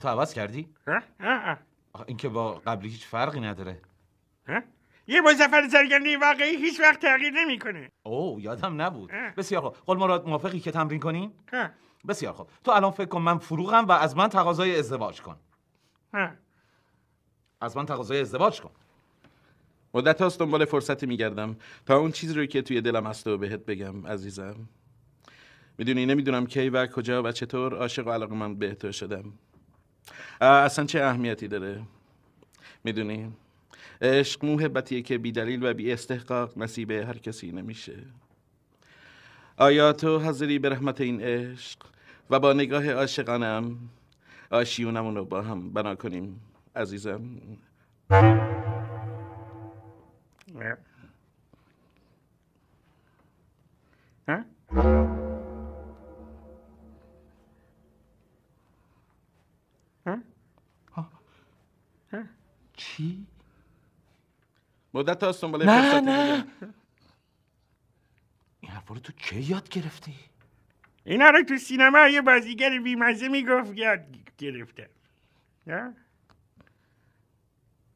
تو عوض کردی؟ ها؟ آخه این که با قبلی هیچ فرقی نداره. یه مظفر سرگنده واقعی هیچ وقت تغییر نمیکنه. اوه یادم نبود. بسیار خوب. قول مراد موافقی که تمرین کنیم؟ ها. بسیار خوب. تو الان فکر کن من فروغم و از من تقاضای ازدواج کن. از من تقاضای ازدواج کن. مدت هاست دنبال فرصتی میگردم تا اون چیزی رو که توی دلم هست و بهت بگم عزیزم. میدونی نمیدونم کی و کجا و چطور عاشق و علاقه‌مند به تو شدم. اصلا چه اهمیتی داره؟ میدونی عشق محبتیه که بی دلیل و بی استحقاق نصیب هر کسی نمیشه. آیا تو حاضری به رحمت این عشق و با نگاه عاشقانم آشیونمون رو با هم بنا کنیم عزیزم؟ چی؟ مدت هاست دنبال نه فرصتی نه میگردم. این حرفا رو تو کی یاد گرفتی؟ اینا رو تو سینما یه بازیگر بیمزه میگفت یاد گرفته.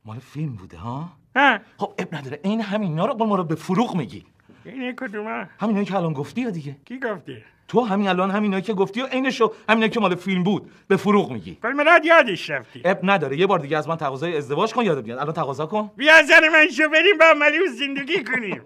مال فیلم بوده ها؟ ها؟ خب اب نداره. این همینا رو قول مراد به فروغ میگی. اینه کدومه؟ همینایی که الان گفتی یا دیگه؟ کی گفته؟ تو همین الان همینایی که گفتی و عینشو همینایی که مال فیلم بود به فروغ میگی. قول مراد یادش رفتی. اب نداره. یه بار دیگه از من تقاضای ازدواج کن. یادت بیاد. الان تقاضا کن. بیا زن من شو بریم با ملیوس زندگی کنیم.